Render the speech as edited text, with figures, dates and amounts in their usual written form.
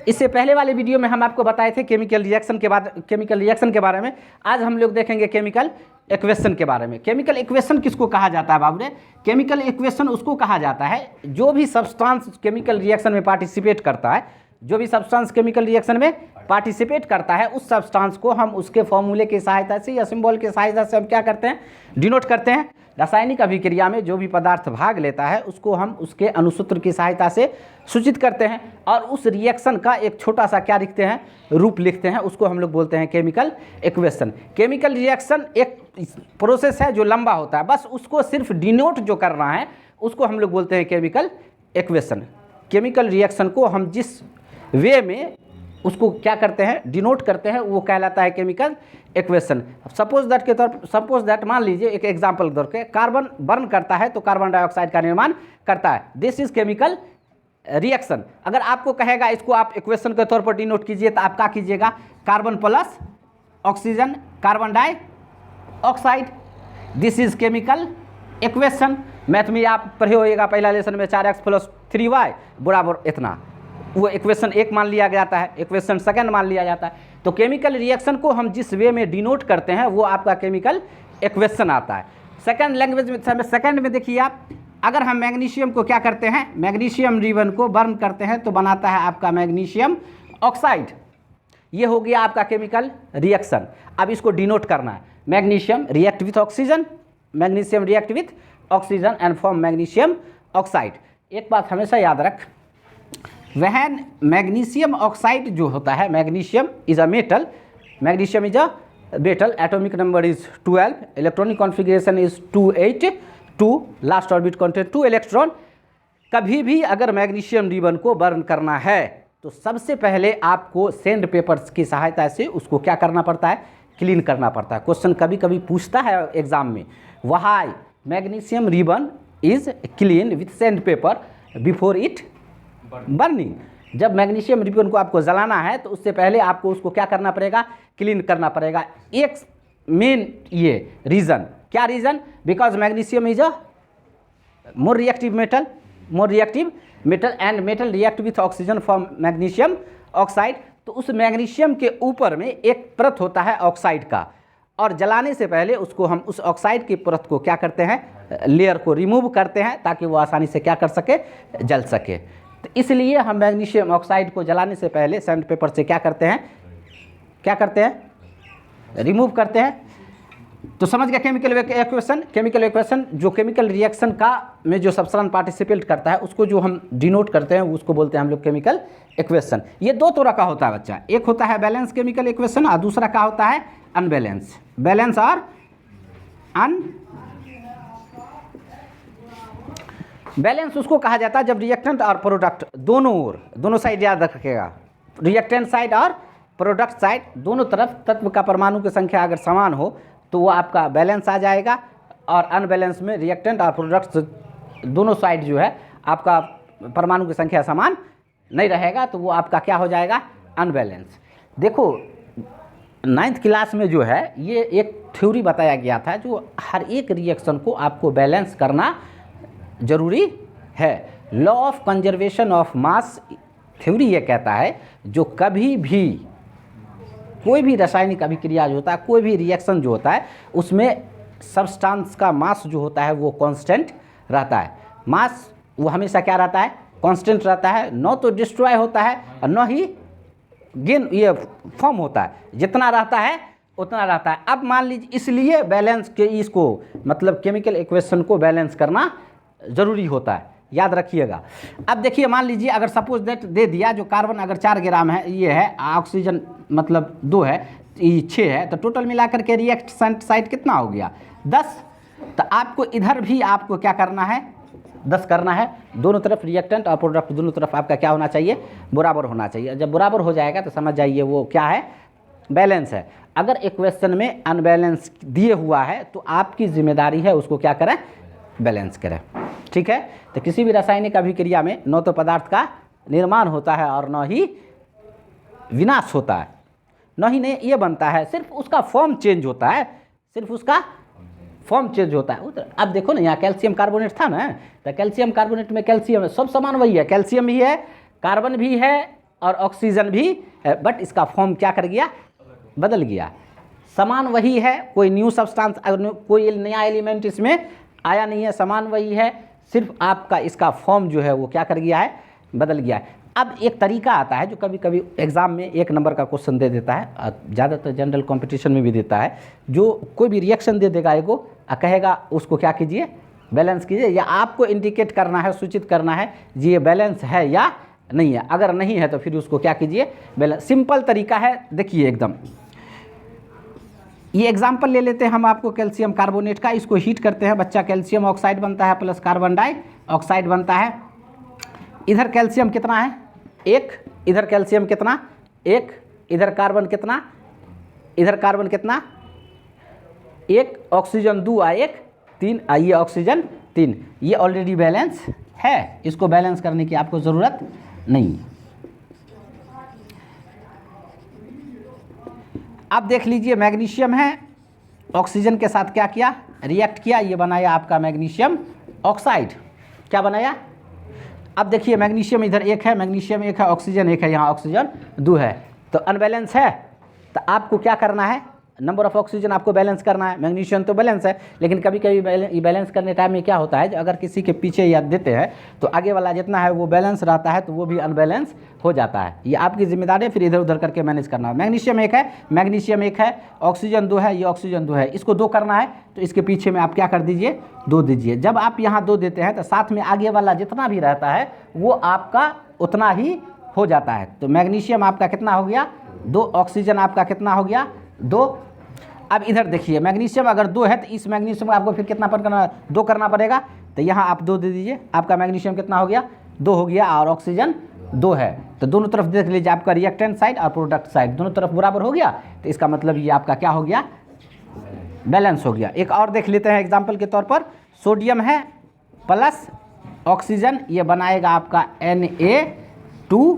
इससे पहले वाले वीडियो में हम आपको बताए थे केमिकल रिएक्शन के बारे में। आज हम लोग देखेंगे केमिकल इक्वेशन के बारे में। केमिकल इक्वेशन किसको कहा जाता है बाबू रे? केमिकल इक्वेशन उसको कहा जाता है जो भी सब्सटेंस केमिकल रिएक्शन में पार्टिसिपेट करता है, जो भी सब्सटेंस केमिकल रिएक्शन में पार्टिसिपेट करता है, उस सब्सटेंस को हम उसके फॉर्मूले की सहायता से या सिंबल की सहायता से हम क्या करते हैं? डिनोट करते हैं। रासायनिक अभिक्रिया में जो भी पदार्थ भाग लेता है उसको हम उसके अनुसूत्र की सहायता से सूचित करते हैं और उस रिएक्शन का एक छोटा सा क्या लिखते हैं? रूप लिखते हैं। उसको हम लोग बोलते हैं केमिकल इक्वेशन। केमिकल रिएक्शन एक प्रोसेस है जो लंबा होता है, बस उसको सिर्फ डिनोट जो करना है उसको हम लोग बोलते हैं केमिकल इक्वेशन। केमिकल रिएक्शन को हम जिस वे में उसको क्या करते हैं? डिनोट करते हैं, वो कहलाता है केमिकल इक्वेशन। सपोज दैट मान लीजिए एक एग्जांपल दे के कार्बन बर्न करता है तो कार्बन डाइऑक्साइड का निर्माण करता है। This is chemical reaction. अगर आपको कहेगा इसको आप इक्वेशन के तौर पर डिनोट कीजिए तो आप क्या कीजिएगा? Carbon plus oxygen carbon dioxide, this is chemical equation. Math में आप पढ़े होइएगा पहला लेसन में 4x + 3y बराबर इतना, वो इक्वेशन एक मान लिया जाता है, इक्वेशन सेकंड मान लिया जाता है। तो केमिकल रिएक्शन को हम जिस वे में डिनोट करते हैं वो आपका केमिकल इक्वेशन आता है। सेकंड लैंग्वेज में सेकंड में देखिए आप, अगर हम मैग्नीशियम को क्या करते हैं? मैग्नीशियम रिबन को बर्न करते हैं तो बनाता है आपका मैग्नीशियम ऑक्साइड। ये हो गया आपका केमिकल रिएक्शन। अब इसको डिनोट करना है। Magnesium react with oxygen, magnesium react with oxygen and form magnesium oxide. एक बात हमेशा याद रख, वहन मैग्नीशियम ऑक्साइड जो होता है, magnesium is a metal, magnesium is a metal, atomic number is 12, electronic configuration is 282, last orbit content 2 electron. कभी भी अगर मैग्नीशियम रिबन को बर्न करना है तो सबसे पहले आपको सैंड पेपर्स की सहायता से उसको क्या करना पड़ता है? क्लीन करना पड़ता है। क्वेश्चन कभी कभी पूछता है एग्जाम में, why magnesium ribbon is clean with sand paper before it burning. जब मैग्नीशियम रिबन को आपको जलाना है तो उससे पहले आपको उसको क्या करना पड़ेगा? क्लीन करना पड़ेगा। एक मेन ये रीज़न, क्या reason? Because magnesium is a more reactive metal and metal react with oxygen form magnesium oxide. तो उस मैग्नीशियम के ऊपर में एक परत होता है ऑक्साइड का, और जलाने से पहले उसको हम उस ऑक्साइड की परत को क्या करते हैं? लेयर को रिमूव करते हैं ताकि वो आसानी से क्या कर सके? जल सके। तो इसलिए हम मैग्नीशियम ऑक्साइड को जलाने से पहले सैंड पेपर से क्या करते हैं? रिमूव करते हैं। तो समझ गया केमिकल इक्वेशन। केमिकल इक्वेशन जो केमिकल रिएक्शन का में जो सब्सटेंस पार्टिसिपेट करता है उसको जो हम डिनोट करते हैं उसको बोलते हैं हम लोग केमिकल इक्वेशन। ये दो तरह का होता है बच्चा, एक होता है बैलेंस केमिकल इक्वेशन और दूसरा का होता है अनबैलेंस। बैलेंस और बैलेंस उसको कहा जाता है जब रिएक्टेंट और प्रोडक्ट दोनों साइड याद रखिएगा, रिएक्टेंट साइड और प्रोडक्ट साइड दोनों तरफ तत्व का परमाणु की संख्या अगर समान हो तो वो आपका बैलेंस आ जाएगा, और अनबैलेंस में रिएक्टेंट और प्रोडक्ट दोनों साइड जो है आपका परमाणु की संख्या समान नहीं रहेगा तो वो आपका क्या हो जाएगा? अनबैलेंस। देखो 9th क्लास में जो है ये एक थ्योरी बताया गया था जो हर एक रिएक्शन को आपको बैलेंस करना जरूरी है। Law of conservation of mass theory ये कहता है जो कभी भी कोई भी रासायनिक अभिक्रिया जो होता है, कोई भी रिएक्शन जो होता है उसमें सब्सटेंस का मास जो होता है वो कांस्टेंट रहता है। मास वो हमेशा क्या रहता है? कांस्टेंट रहता है। न तो डिस्ट्रॉय होता है और न ही गेन ये फॉर्म होता है, जितना रहता है उतना रहता है। अब मान लीजिए इसलिए बैलेंस के इसको मतलब केमिकल इक्वेशन को बैलेंस करना ज़रूरी होता है, याद रखिएगा। अब देखिए मान लीजिए अगर सपोज दैट दे दिया जो कार्बन अगर 4 ग्राम है, ये है ऑक्सीजन मतलब 2 है, ये 6 है, तो टोटल मिलाकर के रिएक्टेंट साइड कितना हो गया? 10। तो आपको इधर भी आपको क्या करना है? 10 करना है। दोनों तरफ रिएक्टेंट और प्रोडक्ट दोनों तरफ आपका क्या होना चाहिए? बराबर होना चाहिए। जब बराबर हो जाएगा तो समझ जाइए वो क्या है? बैलेंस है। अगर इक्वेशन में अनबैलेंस दिए हुआ है तो आपकी जिम्मेदारी है उसको क्या करें? बैलेंस करें। ठीक है। तो किसी भी रासायनिक अभिक्रिया में न तो पदार्थ का निर्माण होता है और न ही विनाश होता है, न ही ये बनता है, सिर्फ उसका फॉर्म चेंज होता है, सिर्फ उसका फॉर्म चेंज होता है। अब देखो ना यहाँ कैल्शियम कार्बोनेट था ना, तो कैल्शियम कार्बोनेट में कैल्शियम सब सामान वही है, कैल्शियम भी है, कार्बन भी है, और ऑक्सीजन भी, बट इसका फॉर्म क्या कर गया, बदल गया। समान वही है, कोई न्यू सब्सटेंस, कोई नया एलिमेंट इसमें आया नहीं है, समान वही है, सिर्फ आपका इसका फॉर्म जो है वो क्या कर गया है, बदल गया है। अब एक तरीका आता है जो कभी कभी एग्ज़ाम में 1 नंबर का क्वेश्चन दे देता है, ज़्यादातर जनरल कंपटीशन में भी देता है, जो कोई भी रिएक्शन दे देगा एगो, कहेगा उसको क्या कीजिए, बैलेंस कीजिए, या आपको इंडिकेट करना है, सूचित करना है जी ये बैलेंस है या नहीं है। अगर नहीं है तो फिर उसको क्या कीजिए, बैलेंस। सिंपल तरीका है, देखिए एकदम। ये एग्जाम्पल ले लेते हैं हम आपको कैल्शियम कार्बोनेट का, इसको हीट करते हैं बच्चा, कैल्शियम ऑक्साइड बनता है प्लस कार्बन डाइऑक्साइड बनता है। इधर कैल्शियम कितना है, 1, इधर कैल्शियम कितना, 1, इधर कार्बन कितना, इधर कार्बन कितना, 1, ऑक्सीजन 2 आ 1, 3 आइए ऑक्सीजन 3, ये ऑलरेडी बैलेंस है, इसको बैलेंस करने की आपको ज़रूरत नहीं। अब देख लीजिए मैग्नीशियम है, ऑक्सीजन के साथ क्या किया, रिएक्ट किया, ये बनाया आपका मैग्नीशियम ऑक्साइड, क्या बनाया। अब देखिए मैग्नीशियम इधर 1 है, मैग्नीशियम 1 है, ऑक्सीजन 1 है, यहाँ ऑक्सीजन 2 है, तो अनबैलेंस है। तो आपको क्या करना है, नंबर ऑफ ऑक्सीजन आपको बैलेंस करना है। मैग्नीशियम तो बैलेंस है, लेकिन कभी कभी बैलेंस करने टाइम में क्या होता है, अगर किसी के पीछे या देते हैं तो आगे वाला जितना है वो बैलेंस रहता है, तो वो भी अनबैलेंस हो जाता है। ये आपकी जिम्मेदारी है, फिर इधर उधर करके मैनेज करना है। मैग्नीशियम 1 है, मैग्नीशियम 1 है, ऑक्सीजन 2 है, ये ऑक्सीजन 2 है, इसको 2 करना है, तो इसके पीछे में आप क्या कर दीजिए, 2 दीजिए। जब आप यहाँ 2 देते हैं तो साथ में आगे वाला जितना भी रहता है वो आपका उतना ही हो जाता है। तो मैग्नीशियम आपका कितना हो गया, 2, ऑक्सीजन आपका कितना हो गया, 2। अब इधर देखिए मैग्नीशियम अगर 2 है तो इस मैग्नीशियम को आपको फिर कितना करना, 2 करना पड़ेगा, तो यहाँ आप 2 दे दीजिए, आपका मैग्नीशियम कितना हो गया, 2 हो गया, और ऑक्सीजन 2 है। तो दोनों तरफ देख लीजिए, आपका रिएक्टेंट साइड और प्रोडक्ट साइड दोनों तरफ बराबर हो गया, तो इसका मतलब ये आपका क्या हो गया, बैलेंस हो गया। एक और देख लेते हैं एग्जाम्पल के तौर पर, सोडियम है प्लस ऑक्सीजन, ये बनाएगा आपका Na2